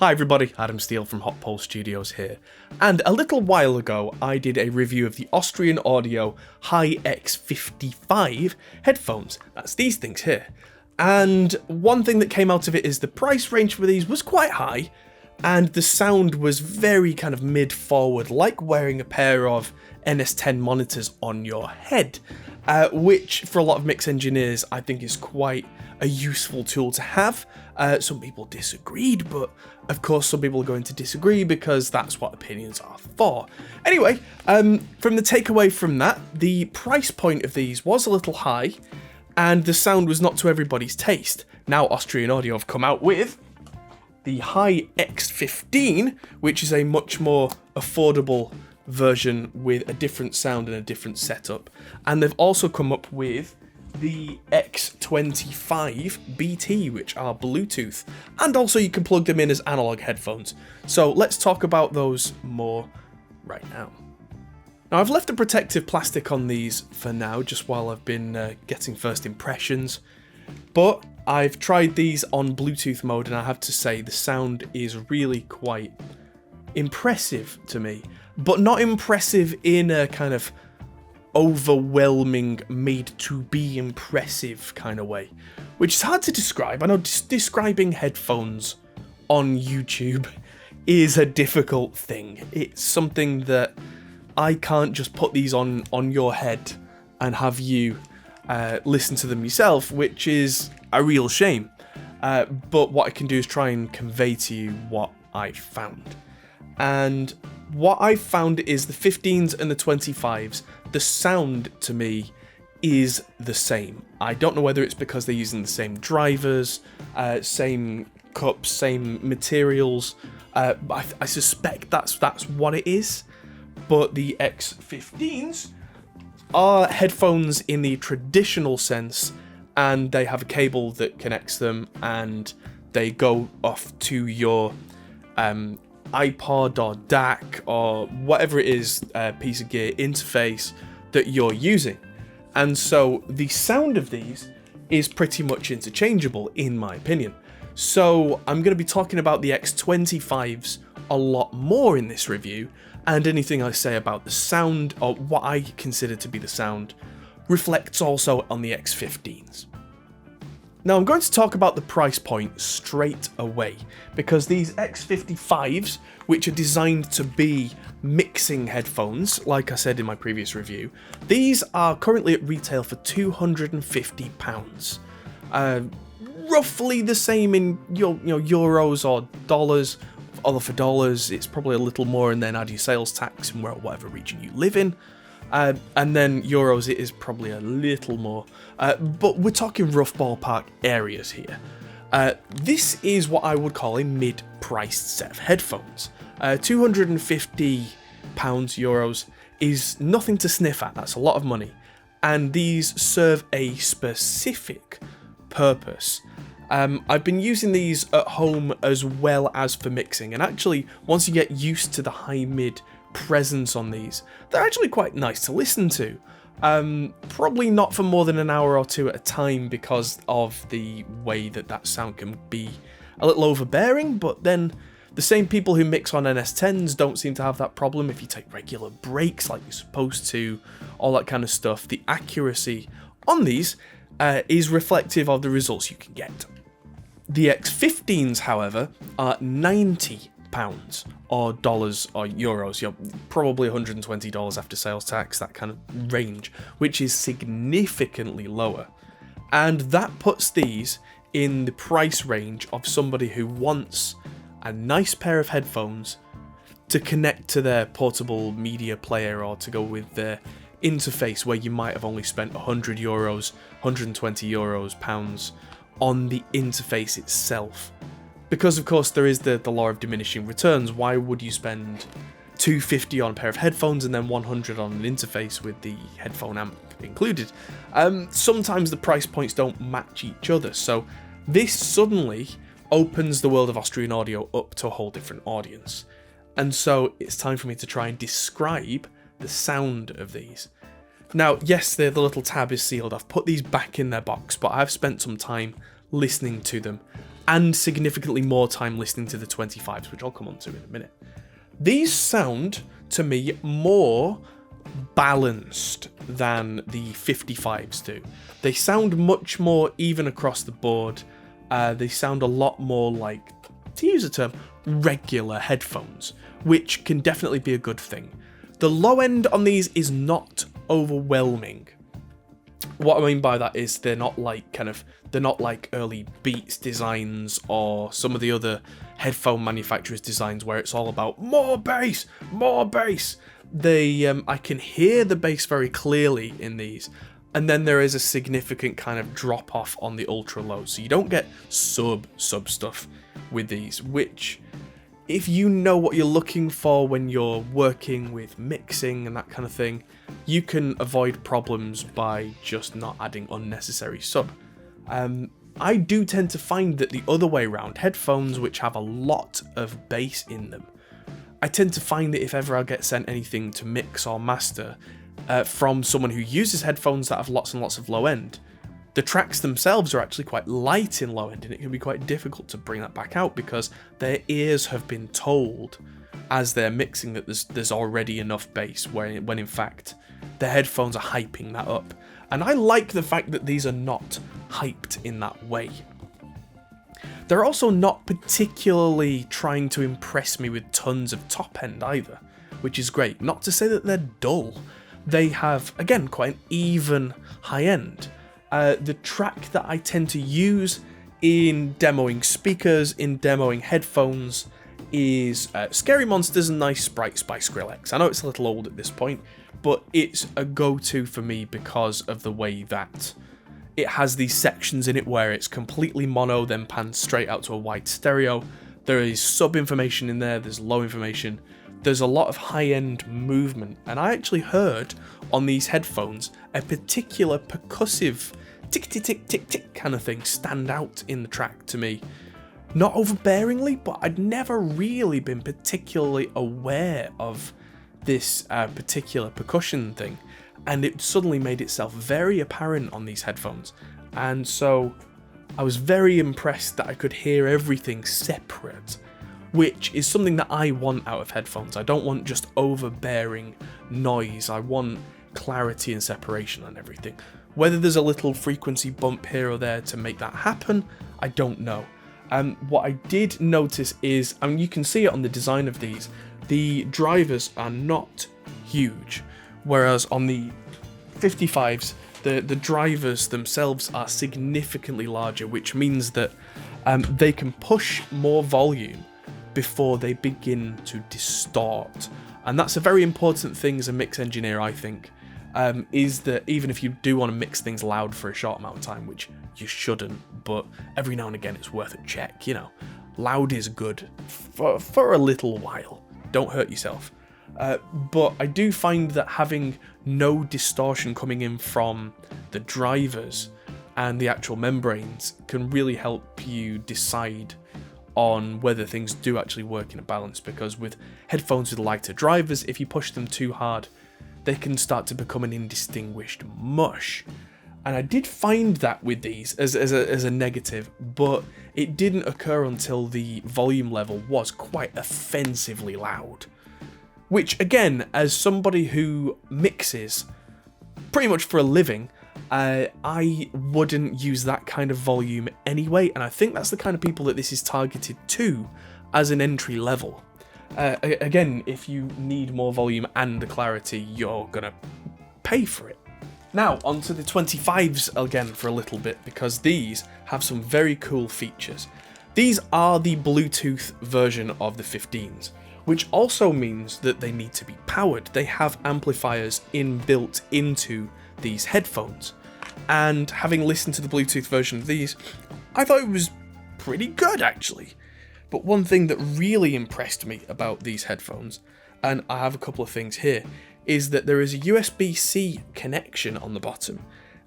Hi everybody, Adam Steele from Hot Pole Studios here, and a little while ago I did a review of the Austrian Audio Hi-X15 headphones. That's these things here. And one thing that came out of it is the price range for these was quite high, and the sound was very kind of mid-forward, like wearing a pair of NS10 monitors on your head, which for a lot of mix engineers I think is quite a useful tool to have. Some people disagreed, but of course some people are going to disagree because that's what opinions are for. Anyway, from the takeaway from that, the price point of these was a little high, and the sound was not to everybody's taste. Now Austrian Audio have come out with the Hi-X15, which is a much more affordable version with a different sound and a different setup. And they've also come up with the Hi-X25BT, which are Bluetooth, and also you can plug them in as analog headphones. So let's talk about those more right now. Now I've left the protective plastic on these for now, just while I've been getting first impressions, but I've tried these on Bluetooth mode and I have to say the sound is really quite impressive to me, but not impressive in a kind of overwhelming, made to be impressive kind of way, which is hard to describe. I know describing headphones on YouTube is a difficult thing. It's something that I can't just put these on your head and have you listen to them yourself, which is a real shame. But what I can do is try and convey to you what I found. And what I found is the 15s and the 25s, the sound to me is the same. I don't know whether it's because they're using the same drivers, same cups, same materials. I suspect that's what it is. But the X15s are headphones in the traditional sense, and they have a cable that connects them, and they go off to your iPod or DAC or whatever it is, piece of gear interface that you're using. And so the sound of these is pretty much interchangeable in my opinion. So I'm going to be talking about the X25s a lot more in this review, and anything I say about the sound, or what I consider to be the sound, reflects also on the X15s. Now I'm going to talk about the price point straight away, because these X55s, which are designed to be mixing headphones, like I said in my previous review, these are currently at retail for £250. Roughly the same in euros or dollars. Although for dollars it's probably a little more, and then add your sales tax in whatever region you live in. And then euros it is probably a little more, but we're talking rough ballpark areas here. This is what I would call a mid-priced set of headphones. £250 euros is nothing to sniff at. That's a lot of money, and these serve a specific purpose. I've been using these at home as well as for mixing, and actually once you get used to the high-mid presence on these, they're actually quite nice to listen to. Probably not for more than an hour or two at a time because of the way that sound can be a little overbearing, but then the same people who mix on NS10s don't seem to have that problem if you take regular breaks like you're supposed to, all that kind of stuff. The accuracy on these is reflective of the results you can get. The X15s, however, are £90 or dollars or euros, probably $120 after sales tax, that kind of range, which is significantly lower. And that puts these in the price range of somebody who wants a nice pair of headphones to connect to their portable media player, or to go with their interface where you might have only spent €100, €120, pounds on the interface itself. Because of course there is the law of diminishing returns. Why would you spend $250 on a pair of headphones and then $100 on an interface with the headphone amp included? Sometimes the price points don't match each other, so this suddenly opens the world of Austrian audio up to a whole different audience. And so it's time for me to try and describe the sound of these. Now, yes, the little tab is sealed. I've put these back in their box, but I've spent some time listening to them, and significantly more time listening to the 25s, which I'll come on to in a minute. These sound, to me, more balanced than the 55s do. They sound much more even across the board. They sound a lot more like, to use a term, regular headphones, which can definitely be a good thing. The low end on these is not overwhelming. What I mean by that is they're not like early Beats designs or some of the other headphone manufacturers' designs where it's all about more bass, more bass. I can hear the bass very clearly in these, and then there is a significant kind of drop off on the ultra low, so you don't get sub stuff with these, which, if you know what you're looking for when you're working with mixing and that kind of thing, you can avoid problems by just not adding unnecessary sub. I do tend to find that the other way around, headphones which have a lot of bass in them, I tend to find that if ever I get sent anything to mix or master from someone who uses headphones that have lots and lots of low end, the tracks themselves are actually quite light in low end, and it can be quite difficult to bring that back out because their ears have been told as they're mixing that there's already enough bass, when in fact the headphones are hyping that up. And I like the fact that these are not hyped in that way. They're also not particularly trying to impress me with tons of top end either, which is great. Not to say that they're dull. They have, again, quite an even high end. The track that I tend to use in demoing speakers, in demoing headphones, is Scary Monsters and Nice Sprites by Skrillex. I know it's a little old at this point, but it's a go-to for me because of the way that it has these sections in it where it's completely mono, then pans straight out to a wide stereo. There is sub-information in there, there's low information, there's a lot of high-end movement, and I actually heard on these headphones a particular percussive tick-tick-tick-tick-tick kind of thing stand out in the track to me. Not overbearingly, but I'd never really been particularly aware of this particular percussion thing, and it suddenly made itself very apparent on these headphones, and so I was very impressed that I could hear everything separate, which is something that I want out of headphones. I don't want just overbearing noise, I want clarity and separation on everything. Whether there's a little frequency bump here or there to make that happen, I don't know. What I did notice is, I mean, you can see it on the design of these, the drivers are not huge, whereas on the 55s, the drivers themselves are significantly larger, which means that they can push more volume before they begin to distort. And that's a very important thing as a mix engineer, I think, is that even if you do want to mix things loud for a short amount of time, which you shouldn't, but every now and again it's worth a check, you know. Loud is good for a little while. Don't hurt yourself. But I do find that having no distortion coming in from the drivers and the actual membranes can really help you decide on whether things do actually work in a balance, because with headphones with lighter drivers, if you push them too hard, they can start to become an indistinguished mush. And I did find that with these as a negative, but it didn't occur until the volume level was quite offensively loud. Which, again, as somebody who mixes pretty much for a living, I wouldn't use that kind of volume anyway, and I think that's the kind of people that this is targeted to as an entry level. Again, if you need more volume and the clarity, you're gonna pay for it. Now, onto the 25s again for a little bit, because these have some very cool features. These are the Bluetooth version of the 15s, which also means that they need to be powered. They have amplifiers inbuilt into these headphones. And having listened to the Bluetooth version of these, I thought it was pretty good actually. But one thing that really impressed me about these headphones, and I have a couple of things here, is that there is a USB-C connection on the bottom,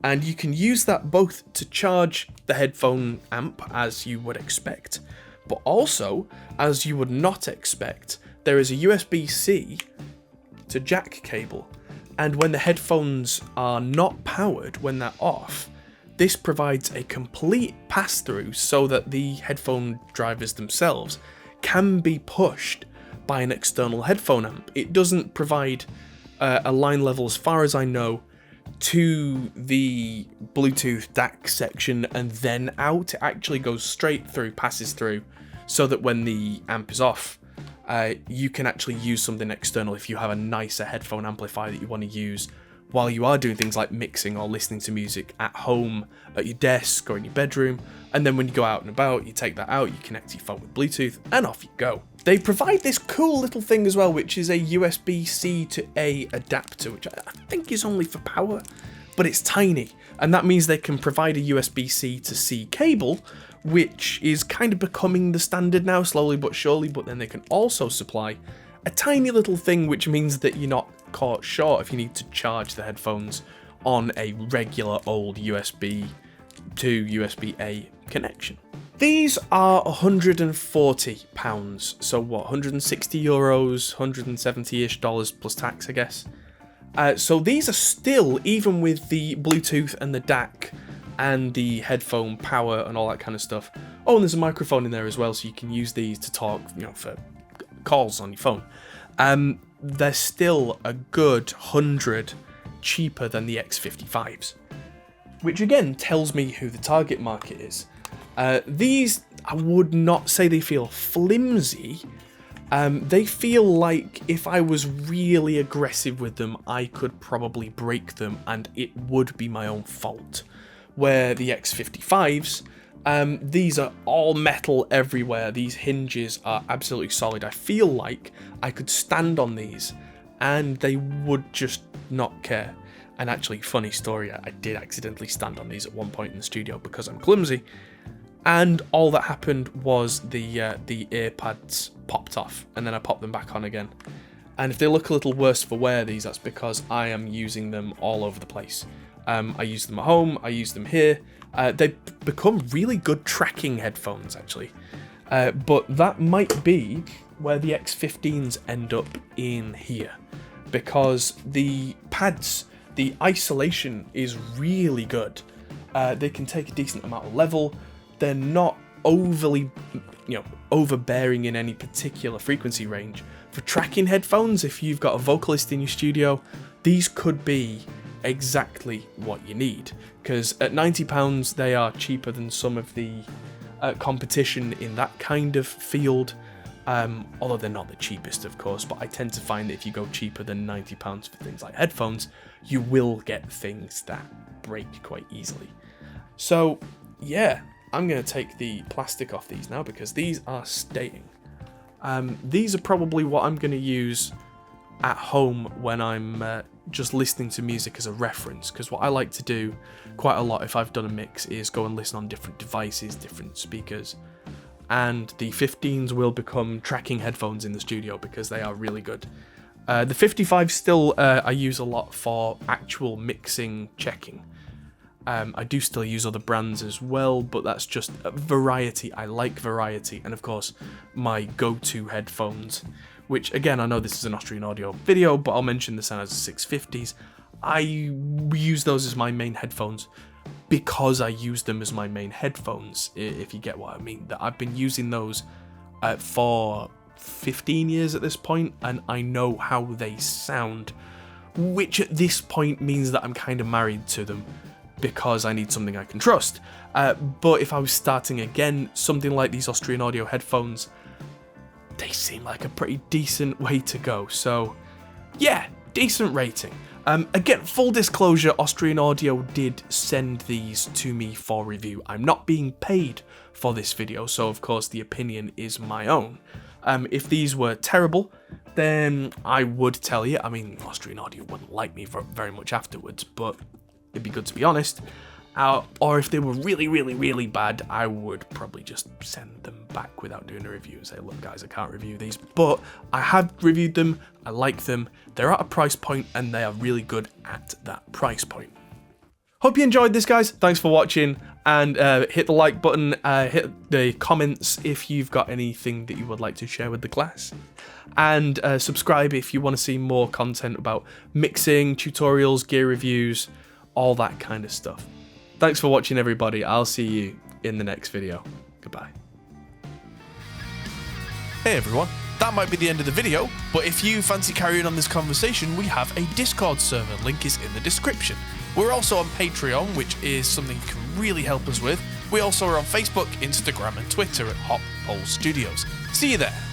and you can use that both to charge the headphone amp as you would expect, but also, as you would not expect, there is a USB-C to jack cable, and when the headphones are not powered, when they're off, this provides a complete pass-through so that the headphone drivers themselves can be pushed by an external headphone amp. It doesn't provide a line level, as far as I know, to the Bluetooth DAC section and then out. It actually goes straight through, passes through, so that when the amp is off, you can actually use something external if you have a nicer headphone amplifier that you want to use while you are doing things like mixing or listening to music at home, at your desk or in your bedroom. And then when you go out and about, you take that out, you connect your phone with Bluetooth, and off you go. They provide this cool little thing as well, which is a USB-C to A adapter, which I think is only for power, but it's tiny. And that means they can provide a USB-C to C cable, which is kind of becoming the standard now, slowly but surely, but then they can also supply a tiny little thing, which means that you're not caught short if you need to charge the headphones on a regular old USB to USB-A connection. These are £140, so what, 160 euros, 170-ish dollars plus tax, I guess. So these are still, even with the Bluetooth and the DAC and the headphone power and all that kind of stuff. Oh, and there's a microphone in there as well, so you can use these to talk, for calls on your phone. They're still a good 100 cheaper than the X55s, which again tells me who the target market is. These, I would not say they feel flimsy. They feel like if I was really aggressive with them, I could probably break them and it would be my own fault. Where the X55s, these are all metal everywhere. These hinges are absolutely solid. I feel like I could stand on these and they would just not care. And actually, funny story, I did accidentally stand on these at one point in the studio because I'm clumsy. And all that happened was the ear pads popped off, and then I popped them back on again. And if they look a little worse for wear, that's because I am using them all over the place. I use them at home, I use them here. They've become really good tracking headphones, actually. But that might be where the X15s end up in here. Because the pads, the isolation is really good. They can take a decent amount of level. They're not overly, overbearing in any particular frequency range. For tracking headphones, if you've got a vocalist in your studio, these could be exactly what you need. Because at £90, they are cheaper than some of the competition in that kind of field. Although they're not the cheapest, of course, but I tend to find that if you go cheaper than £90 for things like headphones, you will get things that break quite easily. So, yeah, I'm going to take the plastic off these now because these are staying. These are probably what I'm going to use at home when I'm just listening to music as a reference, because what I like to do quite a lot if I've done a mix is go and listen on different devices, different speakers, and the 15s will become tracking headphones in the studio because they are really good. The 55 still I use a lot for actual mixing checking. I do still use other brands as well, but that's just variety. I like variety, and of course my go-to headphones, which again, I know this is an Austrian audio video, but I'll mention the Sennheiser 650s. I use those as my main headphones because I use them as my main headphones, if you get what I mean. That I've been using those for 15 years at this point, and I know how they sound, which at this point means that I'm kind of married to them because I need something I can trust. But if I was starting again, something like these Austrian audio headphones, they seem like a pretty decent way to go. So yeah, decent rating. Again, full disclosure, Austrian Audio did send these to me for review. I'm not being paid for this video, so of course the opinion is my own. If these were terrible, then I would tell you. I mean, Austrian Audio wouldn't like me very much afterwards, but it'd be good to be honest. Or if they were really, really, really bad, I would probably just send them back without doing a review and say, look guys, I can't review these. But I have reviewed them, I like them, they're at a price point and they are really good at that price point. Hope you enjoyed this, guys. Thanks for watching, and hit the like button, hit the comments if you've got anything that you would like to share with the class. And subscribe if you want to see more content about mixing, tutorials, gear reviews, all that kind of stuff. Thanks for watching, everybody. I'll see you in the next video. Goodbye. Hey everyone, that might be the end of the video, but if you fancy carrying on this conversation, we have a Discord server, link is in the description. We're also on Patreon, which is something you can really help us with. We also are on Facebook, Instagram and Twitter at Hop Pole Studios. See you there.